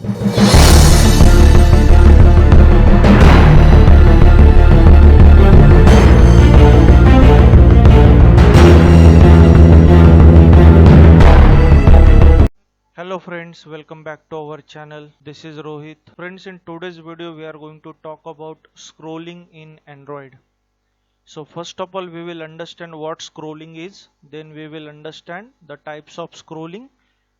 Hello friends, welcome back to our channel. This is Rohit. Friends, in today's video we are going to talk about scrolling in Android. So first of all we will understand what scrolling is, then we will understand the types of scrolling,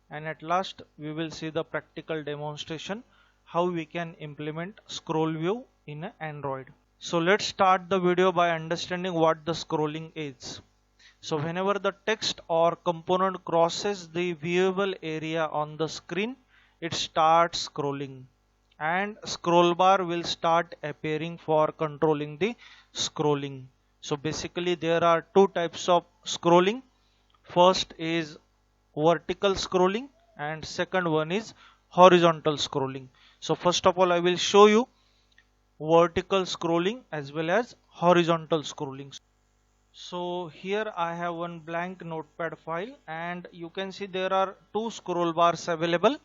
and at last we will see the practical demonstration how we can implement ScrollView in Android. So let's start the video by understanding what the scrolling is. So whenever the text or component crosses the viewable area on the screen, it starts scrolling, and scroll bar will start appearing for controlling the scrolling. So basically there are two types of scrolling. First is vertical scrolling and second one is horizontal scrolling. So first of all I will show you vertical scrolling as well as horizontal scrolling. So here I have one blank notepad file, and you can see there are two scroll bars available.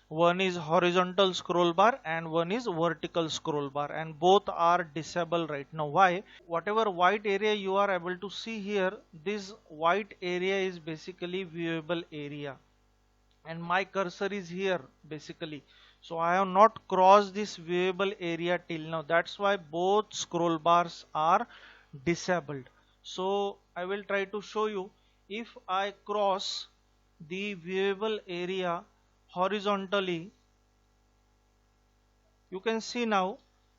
One is horizontal scroll bar and one is vertical scroll bar, and both are disabled right now. Why? Whatever white area you are able to see here, this white area is basically viewable area, and my cursor is here basically. So I have not crossed this viewable area till now. That's why both scroll bars are disabled. So I will try to show you. If I cross the viewable area horizontally, you can see now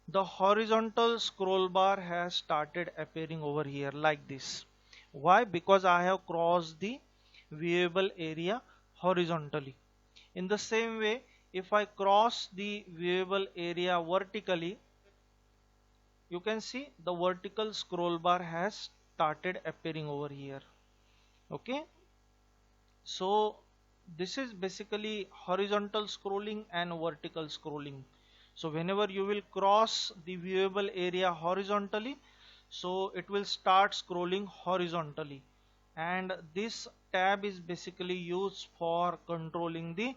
the horizontal scroll bar has started appearing over here like this. Why? Because I have crossed the viewable area horizontally. In the same way, if I cross the viewable area vertically, you can see the vertical scroll bar has started appearing over here. Okay, so this is basically horizontal scrolling and vertical scrolling. So whenever you will cross the viewable area horizontally, so it will start scrolling horizontally, and this tab is basically used for controlling the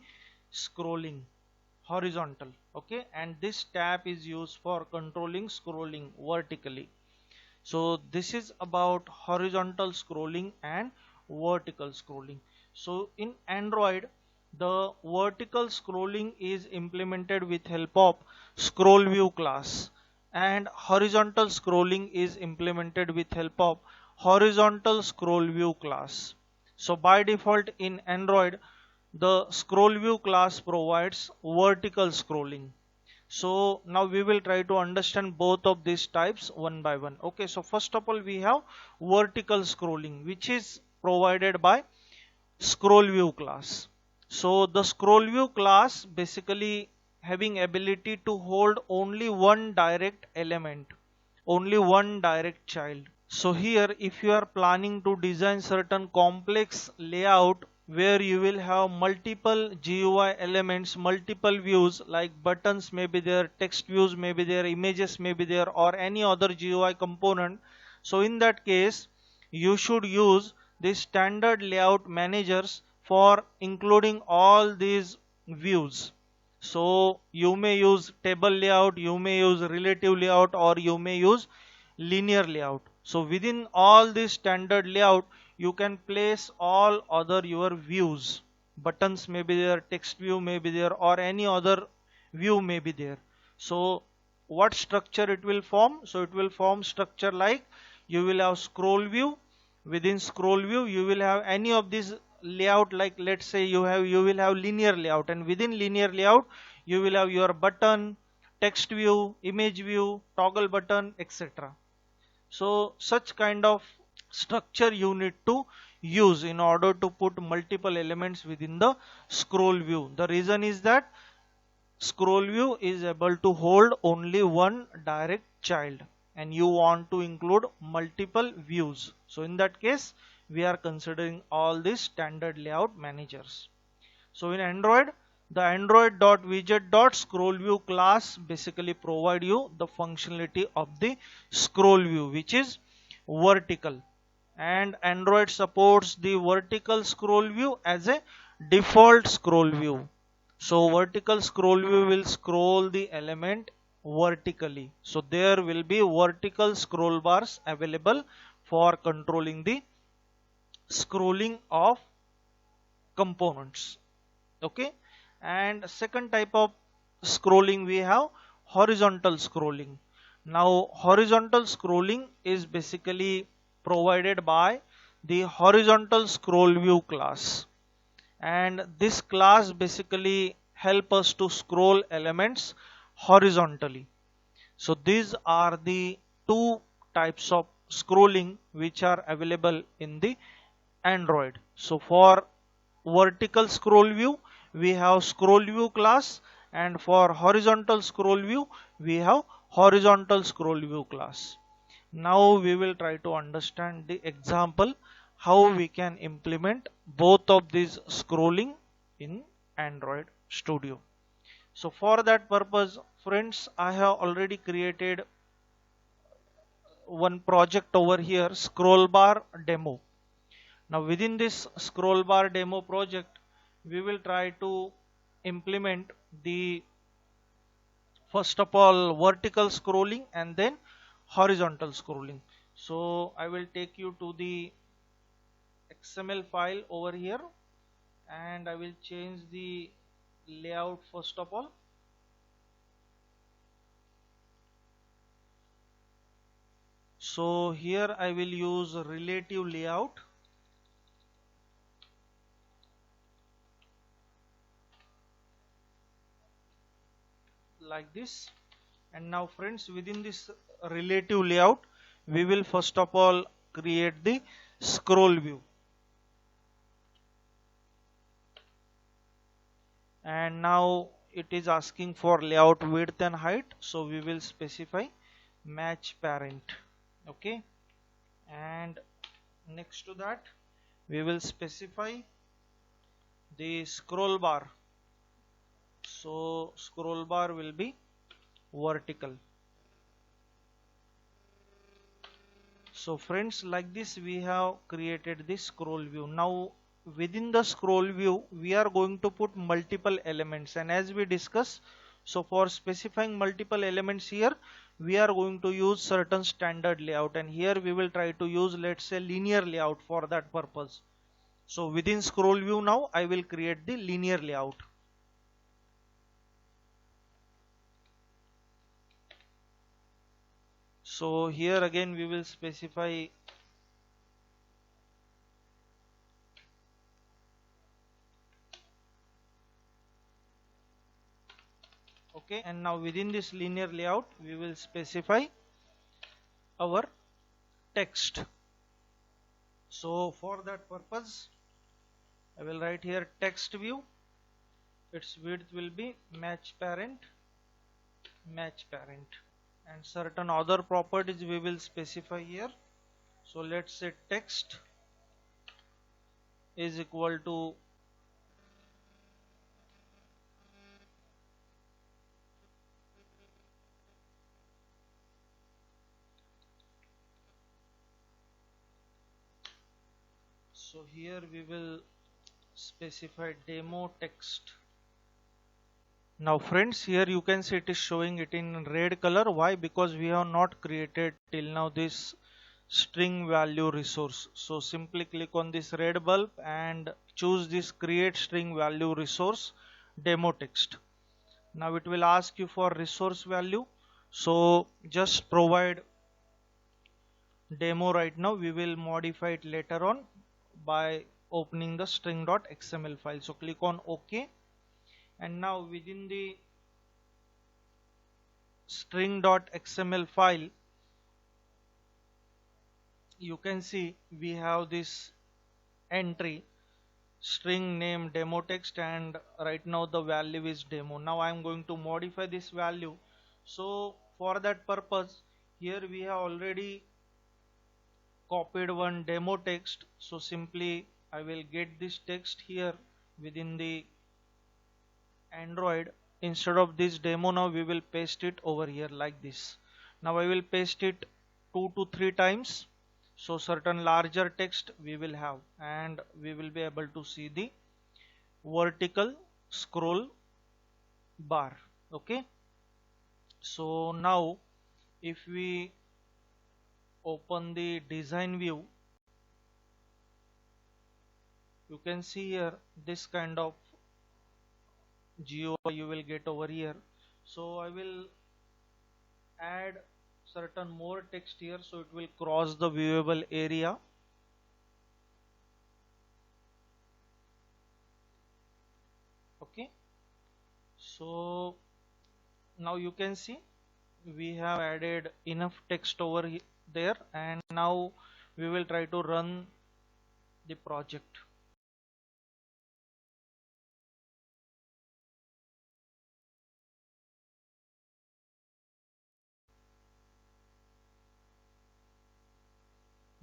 scrolling horizontal. Okay, and this tab is used for controlling scrolling vertically. So this is about horizontal scrolling and vertical scrolling. So in Android, the vertical scrolling is implemented with help of ScrollView class, and horizontal scrolling is implemented with help of horizontal ScrollView class. So by default in Android, the ScrollView class provides vertical scrolling. So now we will try to understand both of these types one by one. Okay, so first of all we have vertical scrolling, which is provided by ScrollView class. So the ScrollView class basically having ability to hold only one direct element, only one direct child. So here if you are planning to design certain complex layout where you will have multiple GUI elements, multiple views like buttons may be there, text views may be there, images may be there, or any other GUI component. So in that case you should use the standard layout managers for including all these views. So you may use table layout, you may use relative layout, or you may use linear layout. So within all this standard layout you can place all other your views. Buttons may be there, text view may be there, or any other view may be there. So what structure it will form? So it will form structure like you will have scroll view. Within scroll view you will have any of these layout, like let's say you will have linear layout, and within linear layout you will have your button, text view, image view, toggle button, etc. So such kind of structure you need to use in order to put multiple elements within the scroll view. The reason is that scroll view is able to hold only one direct child, and you want to include multiple views. So in that case we are considering all these standard layout managers. So in Android, the android.widget.scrollView class basically provide you the functionality of the scroll view, which is vertical, and Android supports the vertical scroll view as a default scroll view. So vertical scroll view will scroll the element vertically. So there will be vertical scroll bars available for controlling the scrolling of components. Okay. And second type of scrolling we have horizontal scrolling. Now horizontal scrolling is basically provided by the horizontal scroll view class, and this class basically help us to scroll elements horizontally. So these are the two types of scrolling which are available in the Android. So for vertical scroll view we have scroll view class, and for horizontal scroll view we have horizontal scroll view class. Now we will try to understand the example how we can implement both of these scrolling in Android Studio. So for that purpose, friends, I have already created one project over here, scroll bar demo. Now within this scroll bar demo project, we will try to implement the first of all vertical scrolling and then horizontal scrolling. So I will take you to the XML file over here, and I will change the layout first of all. So here I will use relative layout like this. And now friends, within this relative layout we will first of all create the scroll view, and now it is asking for layout width and height, so we will specify match parent. Okay. And next to that we will specify the scroll bar. So scroll bar will be vertical. So friends, like this we have created this scroll view. Now within the scroll view we are going to put multiple elements, and as we discuss, so for specifying multiple elements here we are going to use certain standard layout, and here we will try to use, let's say, linear layout for that purpose. So within scroll view now I will create the linear layout. So here again we will specify okay, and now within this linear layout we will specify our text. So for that purpose I will write here text view, its width will be match parent, and certain other properties we will specify here. So let's say text is equal to so here we will specify demo text. Now friends, here you can see it is showing it in red color. Why? Because we have not created till now this string value resource. So simply click on this red bulb and choose this create string value resource demo text. Now it will ask you for resource value, so just provide demo right now. We will modify it later on by opening the string.xml file. So click on OK, and now within the string.xml file you can see we have this entry string name demo text, and right now the value is demo. Now I am going to modify this value. So for that purpose here we have already copied one demo text, so simply I will get this text here within the Android. Instead of this demo, now we will paste it over here like this. Now I will paste it 2 to 3 times, so certain larger text we will have, and we will be able to see the vertical scroll bar. Okay, so now if we open the design view, you can see here this kind of GUI you will get over here. So I will add certain more text here so it will cross the viewable area. Okay, so now you can see we have added enough text over there, and now we will try to run the project.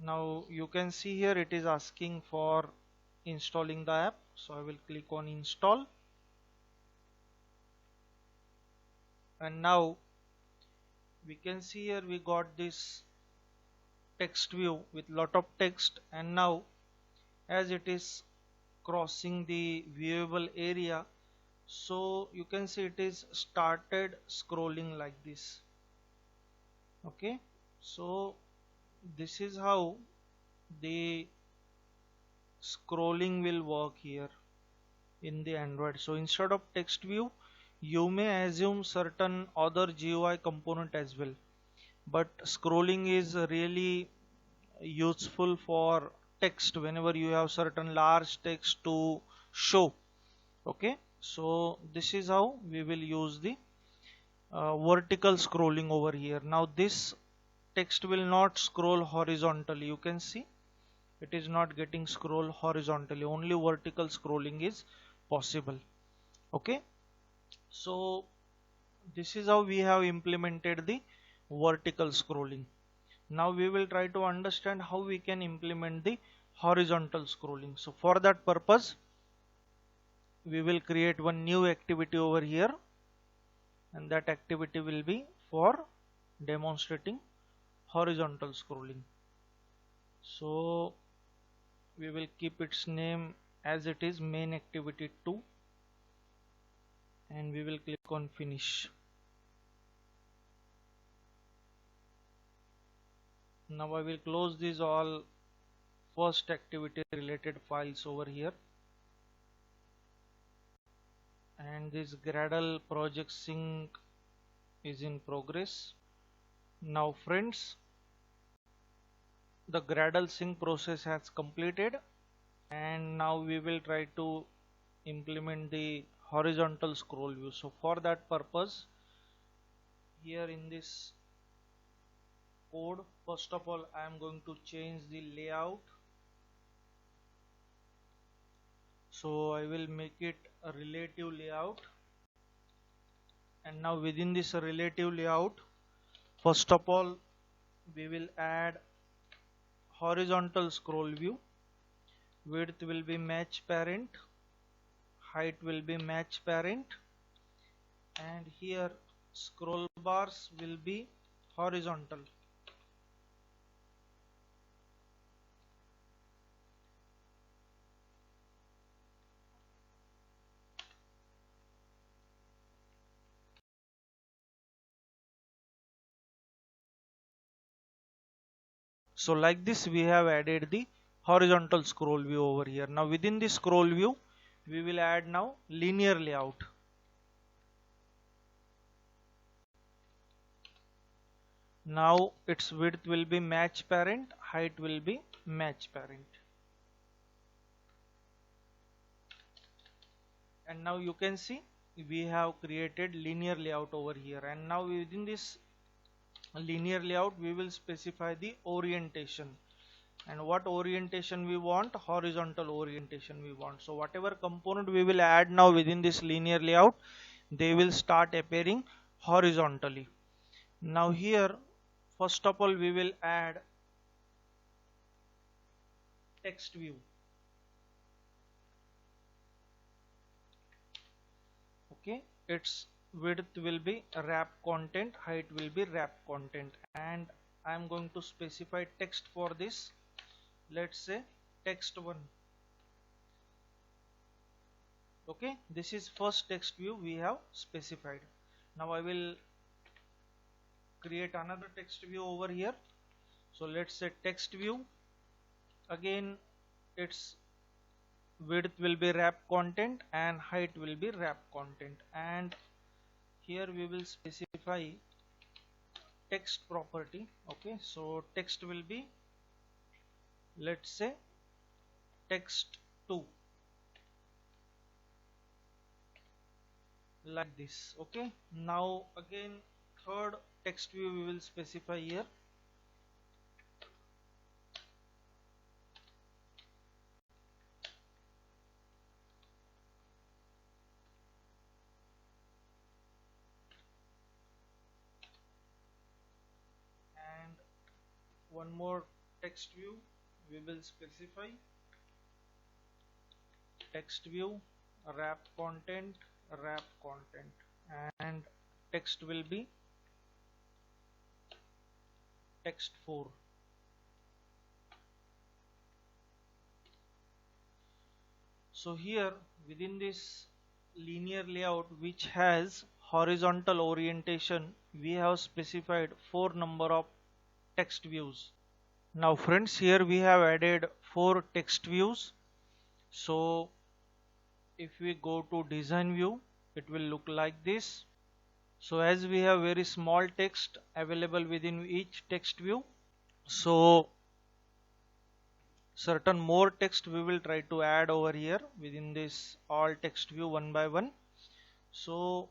Now you can see here it is asking for installing the app, so I will click on install, and now we can see here we got this text view with lot of text, and now as it is crossing the viewable area, so you can see it is started scrolling like this. Okay, so this is how the scrolling will work here in the Android. So instead of text view, you may assume certain other GUI component as well, but scrolling is really useful for text whenever you have certain large text to show. Okay, so this is how we will use the vertical scrolling over here. Now this text will not scroll horizontally, you can see it is not getting scroll horizontally, only vertical scrolling is possible. Okay, so this is how we have implemented the vertical scrolling. Now we will try to understand how we can implement the horizontal scrolling. So for that purpose we will create one new activity over here, and that activity will be for demonstrating horizontal scrolling. So we will keep its name as it is, main activity 2, and we will click on finish. Now I will close these all first activity related files over here, and this Gradle project sync is in progress. Now friends, the Gradle sync process has completed, and now we will try to implement the horizontal scroll view. So for that purpose, here in this code, first of all I am going to change the layout. So I will make it a relative layout, and now within this relative layout, first of all we will add horizontal scroll view. Width will be match parent, height will be match parent, and here scroll bars will be horizontal. So like this we have added the horizontal scroll view over here. Now within the scroll view we will add now linear layout. Now its width will be match parent, height will be match parent. And now you can see we have created linear layout over here, and now within this linear layout we will specify the orientation, and what orientation we want, horizontal orientation we want. So whatever component we will add now within this linear layout, they will start appearing horizontally. Now here first of all we will add text view. Okay, its width will be wrap content, height will be wrap content, and I am going to specify text for this. Let's say text 1. Okay, this is first text view we have specified. Now I will create another text view over here. So let's say text view. Again, its width will be wrap content and height will be wrap content, and here we will specify text property. Okay, so text will be, let's say, text 2, like this. Okay, now again third text view we will specify here. And one more text view we will specify text view wrap content, and text will be text 4. So here within this linear layout which has horizontal orientation, we have specified 4 number of text views. Now friends, here we have added 4 text views. So if we go to design view, it will look like this. So as we have very small text available within each text view, so certain more text we will try to add over here within this all text view one by one. So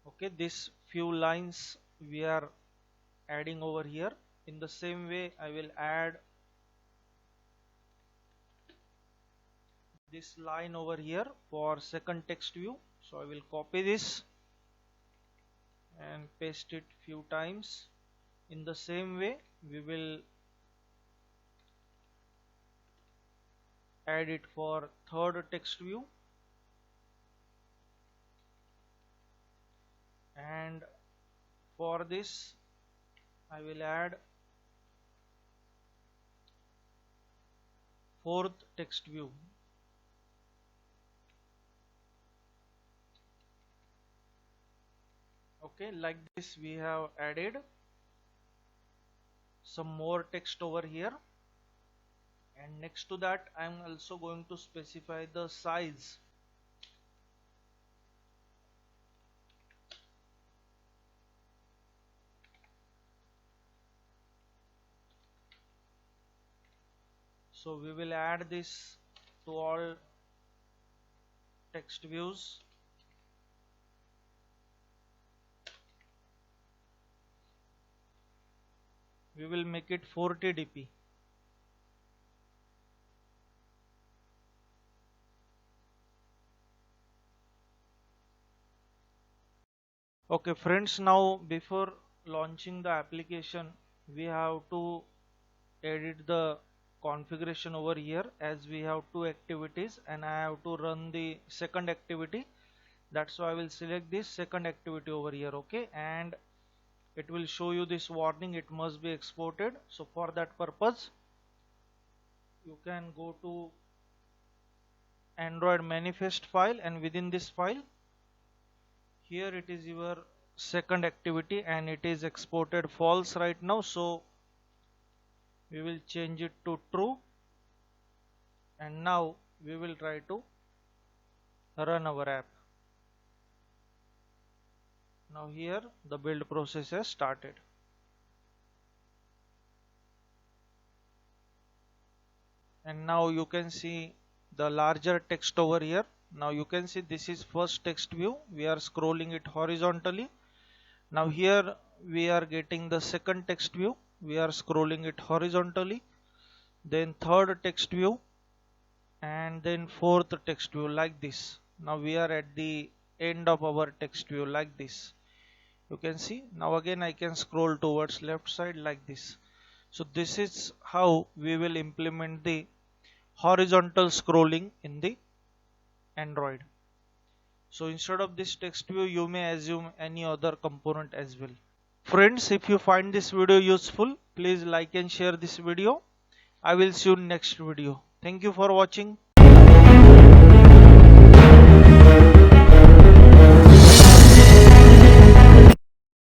okay, this few lines we are adding over here. In the same way, I will add this line over here for second text view. So I will copy this and paste it few times. In the same way, we will add it for third text view, and for this I will add fourth text view. Okay, like this we have added some more text over here, and next to that I am also going to specify the size. So we will add this to all text views. We will make it 40 dp. Okay friends, now before launching the application we have to edit the configuration over here, as we have two activities and I have to run the second activity. That's why I will select this second activity over here. Okay, and it will show you this warning, it must be exported. So for that purpose you can go to Android manifest file, and within this file here it is your second activity and it is exported false right now. So we will change it to true, and now we will try to run our app. Now here the build process has started, and now you can see the larger text over here. Now you can see this is first text view, we are scrolling it horizontally. Now here we are getting the second text view, we are scrolling it horizontally, then third text view, and then fourth text view, like this. Now we are at the end of our text view, like this. You can see now again I can scroll towards left side like this. So this is how we will implement the horizontal scrolling in the Android. So instead of this text view, you may assume any other component as well. Friends, if you find this video useful, please like and share this video. I will see you in next video. Thank you for watching.